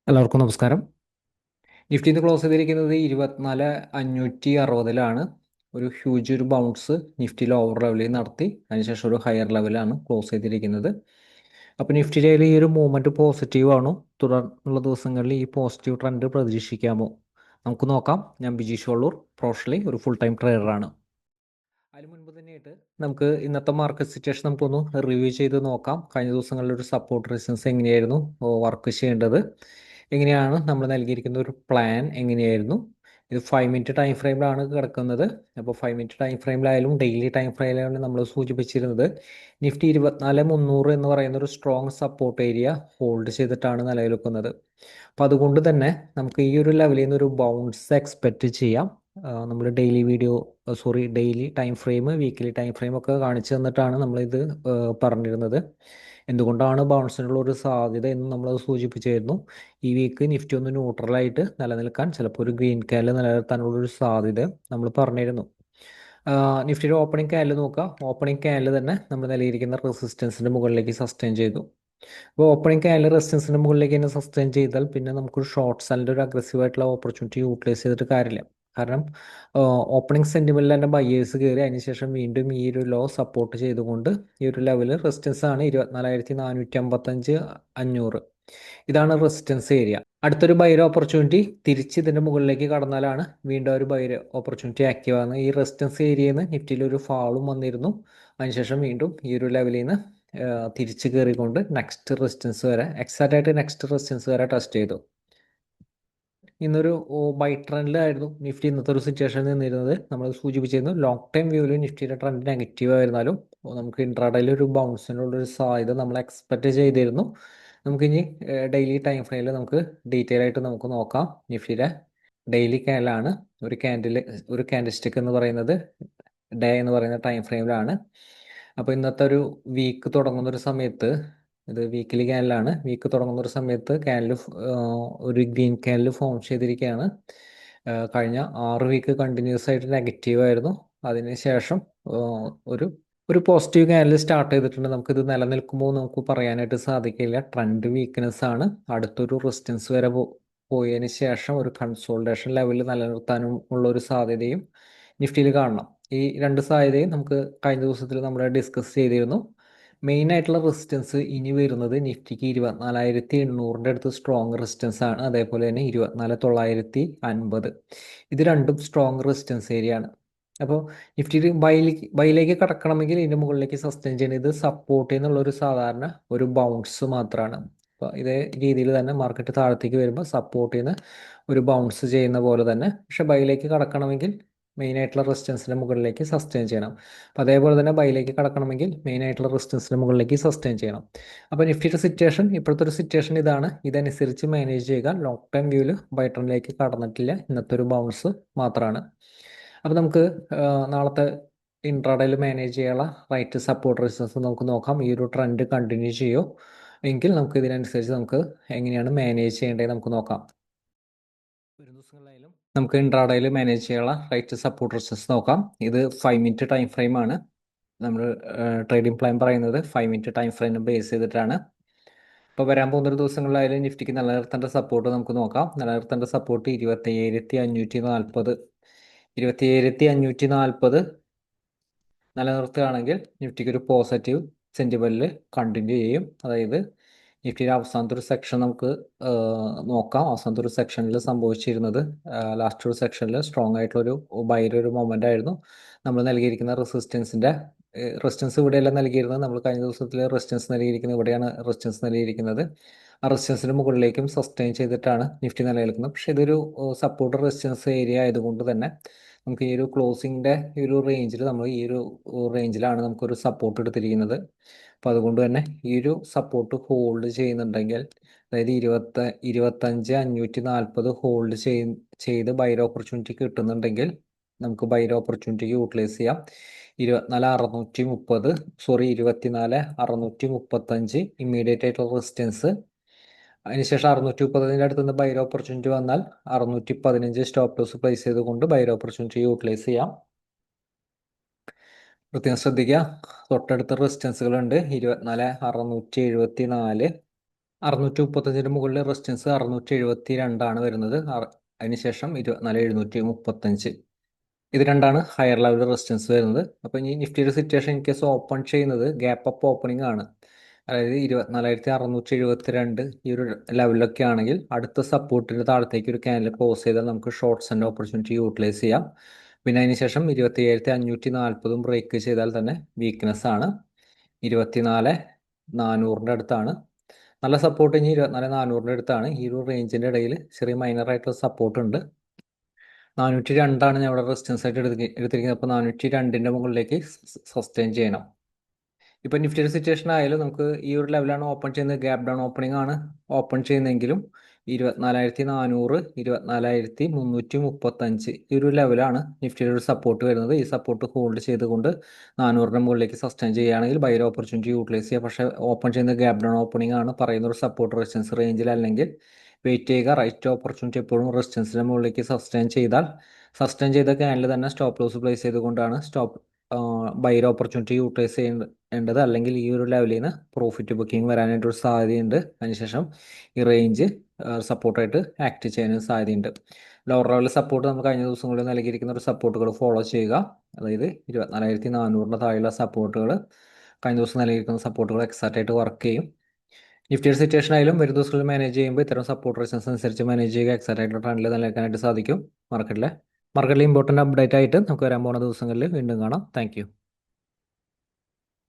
എല്ലാവർക്കും നമസ്കാരം. നിഫ്റ്റി ഇന്ന് ക്ലോസ് ചെയ്തിരിക്കുന്നത് 24,560 ഒരു ബൗൺസ് നിഫ്റ്റിയിൽ ഓവർ ലെവലിൽ നടത്തി. അതിനുശേഷം ഒരു ഹയർ ലെവലാണ് ക്ലോസ് ചെയ്തിരിക്കുന്നത്. അപ്പോൾ നിഫ്റ്റിയിൽ ഈ ഒരു മൂവ്മെൻറ്റ് പോസിറ്റീവ് ആണോ, തുടർന്നുള്ള ദിവസങ്ങളിൽ ഈ പോസിറ്റീവ് ട്രെൻഡ് പ്രതീക്ഷിക്കാമോ? നമുക്ക് നോക്കാം. ഞാൻ ബിജീഷ് വള്ളൂർ, പ്രൊഫഷണലി ഒരു ഫുൾ ടൈം ട്രേഡറാണ്. അതിന് മുൻപ് തന്നെയായിട്ട് നമുക്ക് ഇന്നത്തെ മാർക്കറ്റ് സിറ്റുവേഷൻ നമുക്കൊന്ന് റിവ്യൂ ചെയ്ത് നോക്കാം. കഴിഞ്ഞ ദിവസങ്ങളിൽ ഒരു സപ്പോർട്ട് റെസിസ്റ്റൻസ് എങ്ങനെയായിരുന്നു വർക്ക് ചെയ്യേണ്ടത്, എങ്ങനെയാണ് നമ്മൾ നൽകിയിരിക്കുന്ന ഒരു പ്ലാൻ എങ്ങനെയായിരുന്നു. ഇത് 5 മിനിറ്റ് ടൈം ഫ്രെയിമിലാണ് കിടക്കുന്നത്. അപ്പോൾ 5 മിനിറ്റ് ടൈം ഫ്രെയിമിലായാലും ഡെയിലി ടൈം ഫ്രെയിമിലാണ് നമ്മൾ സൂചിപ്പിച്ചിരുന്നത് നിഫ്റ്റി 24,300 എന്ന് പറയുന്ന ഒരു സ്ട്രോങ് സപ്പോർട്ട് ഏരിയ ഹോൾഡ് ചെയ്തിട്ടാണ് നിലനിൽക്കുന്നത്. അപ്പോൾ അതുകൊണ്ട് തന്നെ നമുക്ക് ഈ ഒരു ലെവലിൽ നിന്ന് ഒരു ബൗൺസ് എക്സ്പെക്റ്റ് ചെയ്യാം. നമ്മൾ daily time frame, weekly time frame ഒക്കെ കാണിച്ചു തന്നിട്ടാണ് നമ്മളിത് പറഞ്ഞിരുന്നത്. എന്തുകൊണ്ടാണ് ബൗൺസിനുള്ള ഒരു സാധ്യത എന്ന് നമ്മൾ സൂചിപ്പിച്ചായിരുന്നു. ഈ വീക്ക് നിഫ്റ്റി ഒന്ന് ന്യൂട്രലായിട്ട് നിലനിൽക്കാൻ, ചിലപ്പോൾ ഒരു ഗ്രീൻ ക്യാൻഡിൽ നിലനിർത്താനുള്ള ഒരു സാധ്യത നമ്മൾ പറഞ്ഞിരുന്നു. നിഫ്റ്റിയുടെ ഓപ്പണിംഗ് ക്യാൻഡിൽ നോക്കുക. ഓപ്പണിംഗ് ക്യാൻഡിൽ തന്നെ നമ്മൾ നൽകിയിരിക്കുന്ന റെസിസ്റ്റൻസിൻ്റെ മുകളിലേക്ക് സസ്റ്റെയിൻ ചെയ്തു. അപ്പോൾ ഓപ്പണിംഗ് ക്യാൻഡിൽ റെസിസ്റ്റൻസിൻ്റെ മുകളിലേക്ക് തന്നെ സസ്റ്റെയിൻ ചെയ്താൽ പിന്നെ നമുക്കൊരു ഷോർട്ട് സെല്ലിൻ്റെ ഒരു അഗ്രസീവായിട്ടുള്ള ഓപ്പർച്യൂണിറ്റി യൂട്ടിലൈസ് ചെയ്തിട്ട് കാര്യമില്ല. കാരണം ഓപ്പണിംഗ് സെൻറ്റിമെൻറ്റിൽ തന്നെ ബയേഴ്സ് കയറി അതിനുശേഷം വീണ്ടും ഈ ഒരു ലോ സപ്പോർട്ട് ചെയ്തുകൊണ്ട് ഈ ഒരു ലെവൽ റെസിസ്റ്റൻസ് ആണ് 24,455 500. ഇതാണ് റെസിസ്റ്റൻസ് ഏരിയ. അടുത്തൊരു ബൈർ ഓപ്പർച്യൂണിറ്റി തിരിച്ച് ഇതിൻ്റെ മുകളിലേക്ക് കടന്നാലാണ് വീണ്ടും ഒരു ബൈർ ഓപ്പർച്യൂണിറ്റി ആക്റ്റീവ് ആകുന്നത്. ഈ റെസിസ്റ്റൻസ് ഏരിയയിൽ നിന്ന് നിഫ്റ്റിയിൽ ഒരു ഫാളും വന്നിരുന്നു. അതിനുശേഷം വീണ്ടും ഈ ഒരു ലെവലിൽ നിന്ന് തിരിച്ച് കയറിക്കൊണ്ട് നെക്സ്റ്റ് റെസിസ്റ്റൻസ് വരെ, എക്സാക്റ്റ് ആയിട്ട് നെക്സ്റ്റ് റെസിസ്റ്റൻസ് വരെ ടെസ്റ്റ് ചെയ്തു. ഇന്നൊരു ബൈ ട്രെൻഡിലായിരുന്നു നിഫ്റ്റി ഇന്നത്തെ ഒരു സിറ്റുവേഷനിൽ നിന്നിരുന്നത്. നമ്മൾ സൂചിപ്പിച്ചിരുന്നു ലോങ് ടൈം വ്യൂവിൽ നിഫ്റ്റിയുടെ ട്രെൻഡ് നെഗറ്റീവ് ആയിരുന്നാലും നമുക്ക് ഇൻട്രാഡേയിൽ ഒരു ബൗൺസിനുള്ളൊരു സാധ്യത നമ്മൾ എക്സ്പെക്റ്റ് ചെയ്തിരുന്നു. നമുക്കിനി ഡെയിലി ടൈം ഫ്രെയിമിൽ നമുക്ക് ഡീറ്റെയിൽ ആയിട്ട് നമുക്ക് നോക്കാം. നിഫ്റ്റിയുടെ ഡെയിലി ക്യാൻഡിലാണ്. ഒരു ക്യാൻഡിൽ സ്റ്റിക്ക് എന്ന് പറയുന്നത് ഡേ എന്ന് പറയുന്ന ടൈം ഫ്രെയിമിലാണ്. അപ്പോൾ ഇന്നത്തെ ഒരു വീക്ക് തുടങ്ങുന്ന ഒരു സമയത്ത്, ഇത് വീക്കിലി ക്യാൻഡിലാണ്, വീക്ക് തുടങ്ങുന്ന ഒരു സമയത്ത് ഒരു ഗ്രീൻ ക്യാൻഡിൽ ഫോം ചെയ്തിരിക്കുകയാണ്. കഴിഞ്ഞ 6 വീക്ക് കണ്ടിന്യൂസ് ആയിട്ട് നെഗറ്റീവ് ആയിരുന്നു. അതിനുശേഷം ഒരു ഒരു പോസിറ്റീവ് ക്യാൻഡിൽ സ്റ്റാർട്ട് ചെയ്തിട്ടുണ്ട്. നമുക്കിത് നിലനിൽക്കുമ്പോൾ നമുക്ക് പറയാനായിട്ട് സാധിക്കില്ല. ട്രെൻഡ് വീക്ക്നെസ് ആണ്. അടുത്തൊരു റെസിസ്റ്റൻസ് വരെ പോയതിന് ശേഷം ഒരു കൺസോൾട്ടേഷൻ ലെവലിൽ നിലനിർത്താനും ഉള്ള ഒരു സാധ്യതയും നിഫ്റ്റിയിൽ കാണണം. ഈ രണ്ട് സാധ്യതയും നമുക്ക് കഴിഞ്ഞ ദിവസത്തിൽ നമ്മൾ ഡിസ്കസ് ചെയ്തിരുന്നു. മെയിൻ ആയിട്ടുള്ള റെസിസ്റ്റൻസ് ഇനി വരുന്നത് നിഫ്റ്റിക്ക് 24,800 അടുത്ത് സ്ട്രോങ് റെസിസ്റ്റൻസ് ആണ്. അതേപോലെ തന്നെ 24,950. ഇത് രണ്ടും സ്ട്രോങ് റെസിസ്റ്റൻസ് ഏരിയ ആണ്. അപ്പോൾ നിഫ്റ്റി ബൈയിലേക്ക് കടക്കണമെങ്കിൽ ഇതിൻ്റെ മുകളിലേക്ക് സസ്റ്റെയിൻ ചെയ്യണം. ഇത് സപ്പോർട്ട് എന്നുള്ള ഒരു സാധാരണ ഒരു ബൗൺസ് മാത്രമാണ്. അപ്പോൾ ഇതേ രീതിയിൽ തന്നെ മാർക്കറ്റ് താഴത്തേക്ക് വരുമ്പോൾ സപ്പോർട്ട് ചെയ്യുന്ന ഒരു ബൗൺസ് ചെയ്യുന്ന പോലെ തന്നെ, പക്ഷെ ബൈയിലേക്ക് കടക്കണമെങ്കിൽ മെയിൻ ആയിട്ടുള്ള റെസിസ്റ്റൻസിൻ്റെ മുകളിലേക്ക് സസ്റ്റെയിൻ ചെയ്യണം. അപ്പോൾ അതേപോലെ തന്നെ ബൈയിലേക്ക് കടക്കണമെങ്കിൽ മെയിൻ ആയിട്ടുള്ള റെസിസ്റ്റൻസിൻ്റെ മുകളിലേക്ക് സസ്റ്റെയിൻ ചെയ്യണം. അപ്പോൾ നിഫ്റ്റിയുടെ സിറ്റുവേഷൻ, ഇപ്പോഴത്തെ ഒരു സിറ്റുവേഷൻ ഇതാണ്. ഇതനുസരിച്ച് മാനേജ് ചെയ്യുക. ലോങ് ടൈം വ്യൂവിൽ ബൈ ട്രെൻഡിലേക്ക് കടന്നിട്ടില്ല. ഇന്നത്തെ ഒരു ബൗൺസ് മാത്രമാണ്. അപ്പോൾ നമുക്ക് നാളത്തെ ഇൻട്രാഡേയിൽ മാനേജ് ചെയ്യാനുള്ള റൈറ്റ് സപ്പോർട്ട് റെസിസ്റ്റൻസ് നമുക്ക് നോക്കാം. ഈ ഒരു ട്രെൻഡ് കണ്ടിന്യൂ ചെയ്യോ എങ്കിൽ നമുക്ക് ഇതിനനുസരിച്ച് നമുക്ക് എങ്ങനെയാണ് മാനേജ് ചെയ്യേണ്ടത് നമുക്ക് നോക്കാം. വരും ദിവസങ്ങളിലായാലും നമുക്ക് ഇൻട്രാഡേയിൽ മാനേജ് ചെയ്യാനുള്ള റൈറ്റ് സപ്പോർട്ട് റെസിസ്റ്റൻസ് നോക്കാം. ഇത് 5 മിനിറ്റ് ടൈം ഫ്രെയിമാണ്. നമ്മൾ ട്രേഡിംഗ് പ്ലാൻ പറയുന്നത് 5 മിനിറ്റ് ടൈം ഫ്രെയിം ബേസ് ചെയ്തിട്ടാണ്. ഇപ്പോൾ വരാൻ പോകുന്ന ഒരു ദിവസങ്ങളിലായാലും നിഫ്റ്റിക്ക് നിലനിർത്തേണ്ട സപ്പോർട്ട് നമുക്ക് നോക്കാം. നിലനിർത്തേണ്ട സപ്പോർട്ട് 27,540. 27,540 നിലനിർത്തുകയാണെങ്കിൽ നിഫ്റ്റിക്ക് ഒരു പോസിറ്റീവ് സെൻറ്റിമെൻറ്റിൽ കണ്ടിന്യൂ ചെയ്യും. അതായത് നിഫ്റ്റിയുടെ അവസാനത്തെ ഒരു സെക്ഷൻ നമുക്ക് നോക്കാം. അവസാനത്തെ ഒരു സെക്ഷനിൽ സംഭവിച്ചിരുന്നത്, ലാസ്റ്റ് ഒരു സെക്ഷനിൽ സ്ട്രോങ് ആയിട്ടുള്ളൊരു ഒരു മൊമെൻ്റ് ആയിരുന്നു. നമ്മൾ നൽകിയിരിക്കുന്ന റെസിസ്റ്റൻസ് ഇവിടെയല്ല നൽകിയിരുന്നത്. നമ്മൾ കഴിഞ്ഞ ദിവസത്തിൽ റെസിസ്റ്റൻസ് നൽകിയിരിക്കുന്നത് ഇവിടെയാണ്. റെസിസ്റ്റൻസ് നൽകിയിരിക്കുന്നത് ആ റെസിസ്റ്റൻസിന് മുകളിലേക്കും സസ്റ്റെയിൻ ചെയ്തിട്ടാണ് നിഫ്റ്റി നിലനിൽക്കുന്നത്. പക്ഷേ ഇതൊരു സപ്പോർട്ട് റെസിസ്റ്റൻസ് ഏരിയ ആയതുകൊണ്ട് തന്നെ നമുക്ക് ഈ ഒരു ക്ലോസിങ്ങിൻ്റെ ഈ ഒരു റേഞ്ചിൽ, നമ്മൾ ഈ ഒരു റേഞ്ചിലാണ് നമുക്കൊരു സപ്പോർട്ട് എടുത്തിരിക്കുന്നത്. അപ്പോൾ അതുകൊണ്ട് തന്നെ ഈ ഒരു സപ്പോർട്ട് ഹോൾഡ് ചെയ്യുന്നുണ്ടെങ്കിൽ, അതായത് 25,540 ഹോൾഡ് ചെയ്ത് ബൈർ ഓപ്പർച്യൂണിറ്റി കിട്ടുന്നുണ്ടെങ്കിൽ നമുക്ക് ബൈർ ഓപ്പർച്യൂണിറ്റിക്ക് യൂട്ടിലൈസ് ചെയ്യാം. 24,635 ഇമ്മീഡിയറ്റ് ആയിട്ടുള്ള റെസിസ്റ്റൻസ്. അതിനുശേഷം 630 അടുത്ത് നിന്ന് ബൈർ ഓപ്പർച്യൂണിറ്റി വന്നാൽ 615 സ്റ്റോപ്പ് ലോസ് പ്ലേസ് ചെയ്തുകൊണ്ട് ബൈർ ഓപ്പർച്യൂണിറ്റി യൂട്ടിലൈസ് ചെയ്യാം. പ്രത്യേകം ശ്രദ്ധിക്കുക, തൊട്ടടുത്ത റെസിസ്റ്റൻസുകളുണ്ട്. 24,674, 635 മുകളിൽ റെസിസ്റ്റൻസ് 672 വരുന്നത്. അതിനുശേഷം 24,735. ഇത് രണ്ടാണ് ഹയർ ലെവൽ റെസിസ്റ്റൻസ് വരുന്നത്. അപ്പോൾ ഇനി നിഫ്റ്റിയുടെ സിറ്റുവേഷൻ ഇൻ കേസ് ഓപ്പൺ ചെയ്യുന്നത് ഗ്യാപ്പ് അപ്പ് ഓപ്പണിംഗ് ആണ്. അതായത് 24,672 ഈ ഒരു ലെവലിലൊക്കെ ആണെങ്കിൽ അടുത്ത സപ്പോർട്ടിന് താഴത്തേക്ക് ഒരു ക്യാൻഡിൽ ക്ലോസ് ചെയ്താൽ നമുക്ക് ഷോർട്ട്സ് ആൻഡ് ഓപ്പർച്യൂണിറ്റി യൂട്ടിലൈസ് ചെയ്യാം. പിന്നെ അതിന് ശേഷം 27,540 ബ്രേക്ക് ചെയ്താൽ തന്നെ വീക്ക്നെസ് ആണ്. 24,400 അടുത്താണ് നല്ല സപ്പോർട്ട്. ഇനി 24,400 അടുത്താണ്. ഈ ഒരു റേഞ്ചിന്റെ ഇടയിൽ ചെറിയ മൈനർ ആയിട്ടുള്ള സപ്പോർട്ട് ഉണ്ട്. 402 ഞാൻ ഇവിടെ റെസിസ്റ്റൻസ് ആയിട്ട് എടുത്തിരിക്കുന്നത്. അപ്പോൾ 402 മുകളിലേക്ക് സസ്റ്റെയിൻ ചെയ്യണം. ഇപ്പം നിഫ്റ്റിയുടെ സിറ്റുവേഷൻ ആയാലും നമുക്ക് ഈ ഒരു ലെവലാണ് ഓപ്പൺ ചെയ്യുന്നത്. ഗ്യാപ് ഡൗൺ ഓപ്പണിംഗ് ആണ് ഓപ്പൺ ചെയ്യുന്നതെങ്കിലും 24,400, 24,335 ഈ ഒരു ലെവലാണ് നിഫ്റ്റിയുടെ ഒരു സപ്പോർട്ട് വരുന്നത്. ഈ സപ്പോർട്ട് ഹോൾഡ് ചെയ്തുകൊണ്ട് 400 മുകളിലേക്ക് സസ്റ്റെയിൻ ചെയ്യുകയാണെങ്കിൽ ബൈ ഓപ്പർച്യൂണിറ്റി യൂട്ടിലൈസ് ചെയ്യുക. പക്ഷേ ഓപ്പൺ ചെയ്യുന്ന ഗ്യാപ് ഡൗൺ ഓപ്പണിംഗ് ആണ്. പറയുന്ന ഒരു സപ്പോർട്ട് റെസിസ്റ്റൻസ് റേഞ്ചിൽ അല്ലെങ്കിൽ വെയിറ്റ് ചെയ്യുക. റൈറ്റ് ഓപ്പർച്യൂണിറ്റി എപ്പോഴും റെസിസ്റ്റൻസിന്റെ മുകളിലേക്ക് സസ്റ്റെയിൻ ചെയ്ത ക്യാനിൽ തന്നെ സ്റ്റോപ്പ് ലോസ് പ്ലേസ് ചെയ്തുകൊണ്ടാണ് ബൈർ ഓപ്പർച്യൂണിറ്റി യൂട്ടിലൈസ് ചെയ്യേണ്ടത്. അല്ലെങ്കിൽ ഈ ഒരു ലെവലിൽ നിന്ന് പ്രോഫിറ്റ് ബുക്കിംഗ് വരാനായിട്ടൊരു സാധ്യതയുണ്ട്. അതിനുശേഷം ഈ റേഞ്ച് സപ്പോർട്ടായിട്ട് ആക്ട് ചെയ്യാനും സാധ്യതയുണ്ട്. ലോവർ ലെവൽ സപ്പോർട്ട് നമ്മൾ കഴിഞ്ഞ ദിവസങ്ങളിൽ നൽകിയിരിക്കുന്ന ഒരു സപ്പോർട്ടുകൾ ഫോളോ ചെയ്യുക. അതായത് 24,400 താഴെയുള്ള സപ്പോർട്ടുകൾ കഴിഞ്ഞ ദിവസം നൽകിയിരിക്കുന്ന സപ്പോർട്ടുകൾ എക്സാക്റ്റ് ആയിട്ട് വർക്ക് ചെയ്യും. നിഫ്റ്റിയുടെ സിറ്റുവേഷൻ ആയാലും വരും ദിവസങ്ങളിൽ മാനേജ് ചെയ്യുമ്പോൾ ഇത്തരം സപ്പോർട്ട് റെസിസ്റ്റൻസ് അനുസരിച്ച് മാനേജ് ചെയ്യുക. എക്സാക്റ്റ് ആയിട്ടുള്ള ട്രെൻഡിൽ നിലനിൽക്കാനായിട്ട് സാധിക്കും. മാർക്കറ്റിലെ ഇമ്പോർട്ടൻ്റ് അപ്ഡേറ്റ് ആയിട്ട് നമുക്ക് വരാൻ പോകുന്ന ദിവസങ്ങളിൽ വീണ്ടും കാണാം. Thank you.